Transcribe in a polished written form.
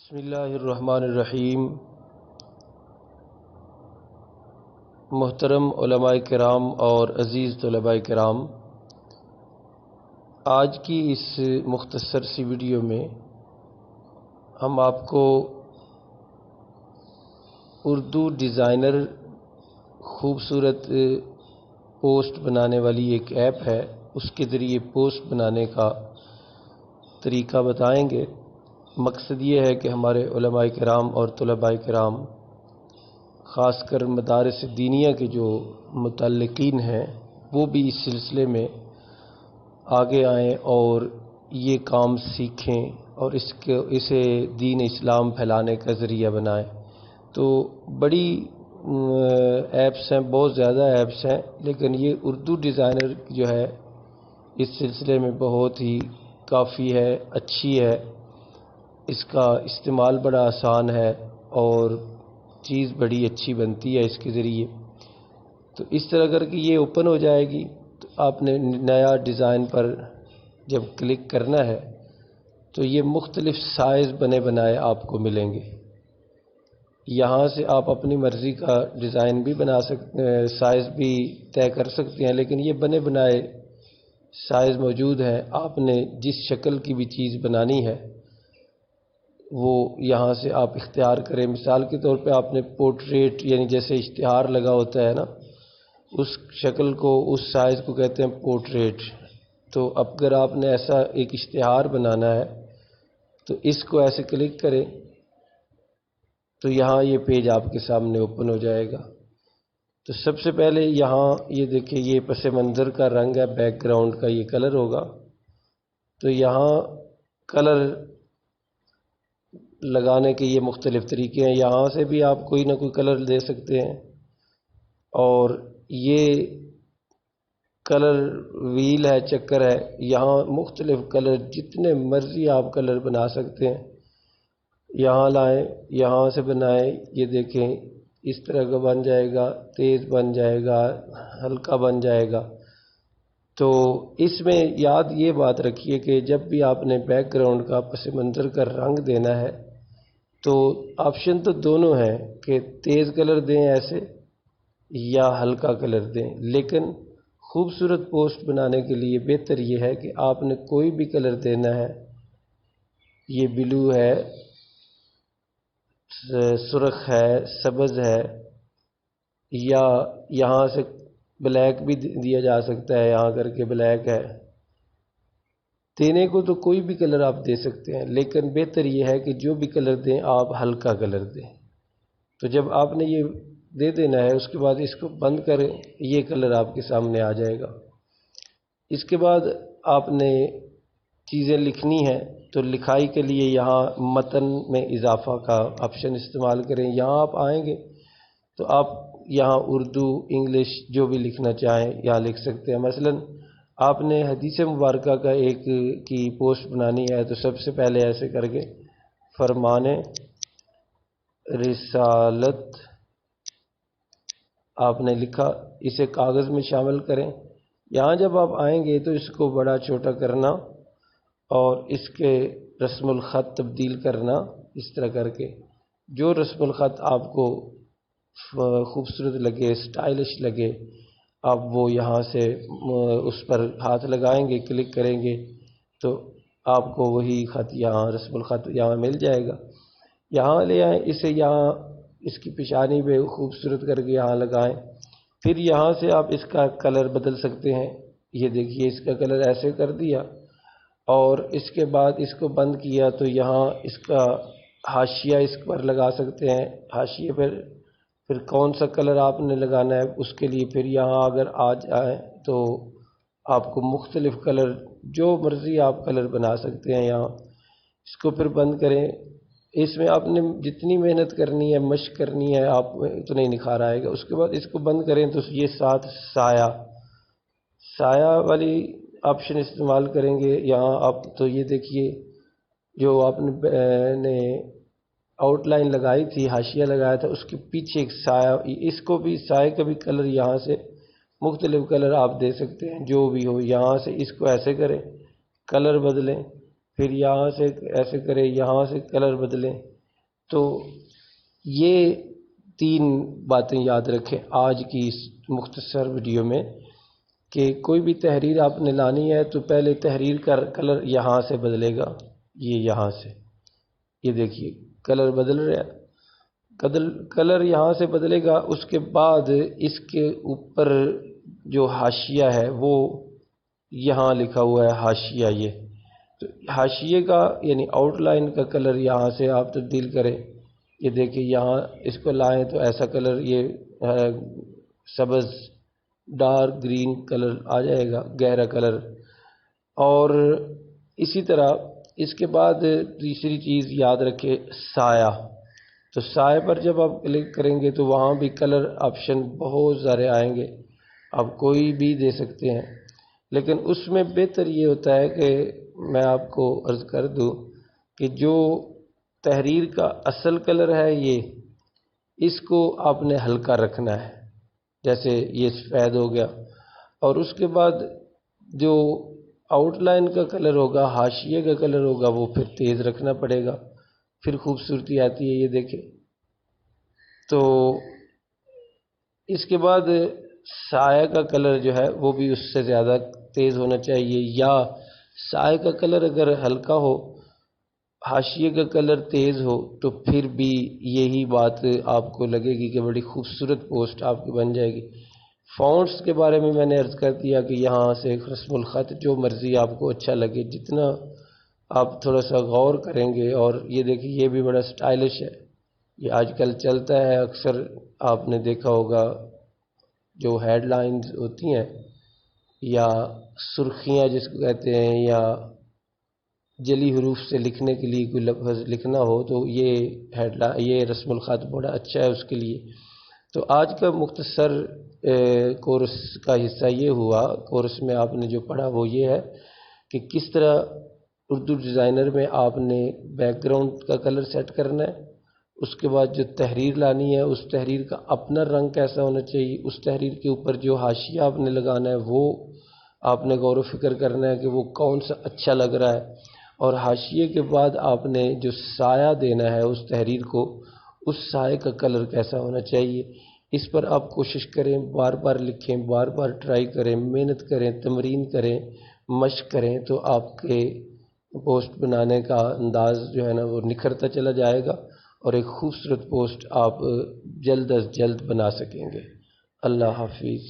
بسم اللہ الرحمن الرحیم۔ محترم علماء کرام اور عزیز طلباء کرام، آج کی اس مختصر سی ویڈیو میں ہم آپ کو اردو ڈیزائنر خوبصورت پوسٹ بنانے والی ایک ایپ ہے، اس کے ذریعے پوسٹ بنانے کا طریقہ بتائیں گے۔ مقصد یہ ہے کہ ہمارے علماء کرام اور طلباء کرام، خاص کر مدارس دینیہ کے جو متعلقین ہیں، وہ بھی اس سلسلے میں آگے آئیں اور یہ کام سیکھیں اور اسے دین اسلام پھیلانے کا ذریعہ بنائیں۔ تو بڑی ایپس ہیں، بہت زیادہ ایپس ہیں، لیکن یہ اردو ڈیزائنر جو ہے اس سلسلے میں بہت ہی کافی ہے، اچھی ہے، اس کا استعمال بڑا آسان ہے اور چیز بڑی اچھی بنتی ہے اس کے ذریعے۔ تو اس طرح کر کے یہ اوپن ہو جائے گی، تو آپ نے نیا ڈیزائن پر جب کلک کرنا ہے تو یہ مختلف سائز بنے بنائے آپ کو ملیں گے۔ یہاں سے آپ اپنی مرضی کا ڈیزائن بھی بنا سکتے ہیں، سائز بھی طے کر سکتے ہیں، لیکن یہ بنے بنائے سائز موجود ہیں۔ آپ نے جس شکل کی بھی چیز بنانی ہے وہ یہاں سے آپ اختیار کریں۔ مثال کے طور پہ آپ نے پورٹریٹ، یعنی جیسے اشتہار لگا ہوتا ہے نا، اس شکل کو، اس سائز کو کہتے ہیں پورٹریٹ۔ تو اب اگر آپ نے ایسا ایک اشتہار بنانا ہے تو اس کو ایسے کلک کریں تو یہاں یہ پیج آپ کے سامنے اوپن ہو جائے گا۔ تو سب سے پہلے یہاں یہ دیکھیں، یہ پس منظر کا رنگ ہے، بیک گراؤنڈ کا یہ کلر ہوگا۔ تو یہاں کلر لگانے کے یہ مختلف طریقے ہیں، یہاں سے بھی آپ کوئی نہ کوئی کلر دے سکتے ہیں، اور یہ کلر ویل ہے، چکر ہے، یہاں مختلف کلر جتنے مرضی آپ کلر بنا سکتے ہیں۔ یہاں لائیں، یہاں سے بنائیں، یہ دیکھیں اس طرح کا بن جائے گا، تیز بن جائے گا، ہلکا بن جائے گا۔ تو اس میں یاد یہ بات رکھیے کہ جب بھی آپ نے بیک گراؤنڈ کا، پس منظر کا رنگ دینا ہے تو آپشن تو دونوں ہیں کہ تیز کلر دیں ایسے یا ہلکا کلر دیں، لیکن خوبصورت پوسٹ بنانے کے لیے بہتر یہ ہے کہ آپ نے کوئی بھی کلر دینا ہے۔ یہ بلو ہے، سرخ ہے، سبز ہے، یا یہاں سے بلیک بھی دیا جا سکتا ہے، یہاں کر کے بلیک ہے۔ دینے کو تو کوئی بھی کلر آپ دے سکتے ہیں، لیکن بہتر یہ ہے کہ جو بھی کلر دیں آپ ہلکا کلر دیں۔ تو جب آپ نے یہ دے دینا ہے، اس کے بعد اس کو بند کریں، یہ کلر آپ کے سامنے آ جائے گا۔ اس کے بعد آپ نے چیزیں لکھنی ہیں تو لکھائی کے لیے یہاں متن میں اضافہ کا آپشن استعمال کریں۔ یہاں آپ آئیں گے تو آپ یہاں اردو، انگلش جو بھی لکھنا چاہیں یہاں لکھ سکتے ہیں۔ مثلاً آپ نے حدیث مبارکہ کا ایک کی پوسٹ بنانی ہے تو سب سے پہلے ایسے کر کے فرمان رسالت آپ نے لکھا، اسے کاغذ میں شامل کریں۔ یہاں جب آپ آئیں گے تو اس کو بڑا چھوٹا کرنا اور اس کے رسم الخط تبدیل کرنا، اس طرح کر کے جو رسم الخط آپ کو خوبصورت لگے، سٹائلش لگے، آپ وہ یہاں سے اس پر ہاتھ لگائیں گے، کلک کریں گے تو آپ کو وہی خط یہاں، رسم الخط یہاں مل جائے گا۔ یہاں لے آئیں، اسے یہاں اس کی پیشانی پہ خوبصورت کر کے یہاں لگائیں۔ پھر یہاں سے آپ اس کا کلر بدل سکتے ہیں۔ یہ دیکھیے اس کا کلر ایسے کر دیا، اور اس کے بعد اس کو بند کیا تو یہاں اس کا حاشیہ اس پر لگا سکتے ہیں۔ حاشیے پر پھر کون سا کلر آپ نے لگانا ہے اس کے لیے پھر یہاں اگر آ جائیں تو آپ کو مختلف کلر جو مرضی آپ کلر بنا سکتے ہیں۔ یہاں اس کو پھر بند کریں۔ اس میں آپ نے جتنی محنت کرنی ہے، مشق کرنی ہے، آپ اتنا ہی نکھار آئے گا۔ اس کے بعد اس کو بند کریں تو یہ ساتھ سایہ والی آپشن استعمال کریں گے۔ یہاں آپ تو یہ دیکھیے جو آپ نے آؤٹ لائن لگائی تھی، حاشیہ لگایا تھا، اس کے پیچھے ایک سایہ، اس کو بھی سایہ کا بھی کلر یہاں سے مختلف کلر آپ دے سکتے ہیں، جو بھی ہو۔ یہاں سے اس کو ایسے کریں، کلر بدلیں، پھر یہاں سے ایسے کریں، یہاں سے کلر بدلیں، تو یہ 3 باتیں یاد رکھیں آج کی اس مختصر ویڈیو میں کہ کوئی بھی تحریر آپ نے لانی ہے تو پہلے تحریر کا کلر یہاں سے بدلے گا، یہ یہاں سے، یہ دیکھیے کلر بدل رہا ہے، کلر یہاں سے بدلے گا۔ اس کے بعد اس کے اوپر جو حاشیہ ہے وہ یہاں لکھا ہوا ہے حاشیہ، یہ تو حاشیے کا یعنی آؤٹ لائن کا کلر یہاں سے آپ تبدیل کریں۔ یہ دیکھیں یہاں اس کو لائیں تو ایسا کلر یہ سبز ڈارک گرین کلر آ جائے گا، گہرا کلر۔ اور اسی طرح اس کے بعد تیسری چیز یاد رکھے سایہ، تو سائے پر جب آپ کلک کریں گے تو وہاں بھی کلر آپشن بہت سارے آئیں گے، آپ کوئی بھی دے سکتے ہیں، لیکن اس میں بہتر یہ ہوتا ہے کہ میں آپ کو عرض کر دوں کہ جو تحریر کا اصل کلر ہے یہ اس کو آپ نے ہلکا رکھنا ہے، جیسے یہ سفید ہو گیا، اور اس کے بعد جو آؤٹ لائن کا کلر ہوگا، حاشیے کا کلر ہوگا، وہ پھر تیز رکھنا پڑے گا، پھر خوبصورتی آتی ہے۔ یہ دیکھیں تو اس کے بعد سایہ کا کلر جو ہے وہ بھی اس سے زیادہ تیز ہونا چاہیے، یا سایہ کا کلر اگر ہلکا ہو، حاشیے کا کلر تیز ہو، تو پھر بھی یہی بات آپ کو لگے گی کہ بڑی خوبصورت پوسٹ آپ کی بن جائے گی۔ فونٹس کے بارے میں نے عرض کر دیا کہ یہاں سے رسم الخط جو مرضی آپ کو اچھا لگے، جتنا آپ تھوڑا سا غور کریں گے۔ اور یہ دیکھیں یہ بھی بڑا سٹائلش ہے، یہ آج کل چلتا ہے، اکثر آپ نے دیکھا ہوگا جو ہیڈ لائنز ہوتی ہیں یا سرخیاں جس کو کہتے ہیں، یا جلی حروف سے لکھنے کے لیے کوئی لفظ لکھنا ہو تو یہ رسم الخط بڑا اچھا ہے اس کے لیے۔ تو آج کا مختصر کورس کا حصہ یہ ہوا، کورس میں آپ نے جو پڑھا وہ یہ ہے کہ کس طرح اردو ڈیزائنر میں آپ نے بیک گراؤنڈ کا کلر سیٹ کرنا ہے، اس کے بعد جو تحریر لانی ہے اس تحریر کا اپنا رنگ کیسا ہونا چاہیے، اس تحریر کے اوپر جو حاشیہ آپ نے لگانا ہے وہ آپ نے غور و فکر کرنا ہے کہ وہ کون سا اچھا لگ رہا ہے، اور حاشیے کے بعد آپ نے جو سایہ دینا ہے اس تحریر کو، اس سائے کا کلر کیسا ہونا چاہیے۔ اس پر آپ کوشش کریں، بار بار لکھیں، بار بار ٹرائی کریں، محنت کریں، تمرین کریں، مشق کریں، تو آپ کے پوسٹ بنانے کا انداز جو ہے نا وہ نکھرتا چلا جائے گا، اور ایک خوبصورت پوسٹ آپ جلد از جلد بنا سکیں گے۔ اللہ حافظ۔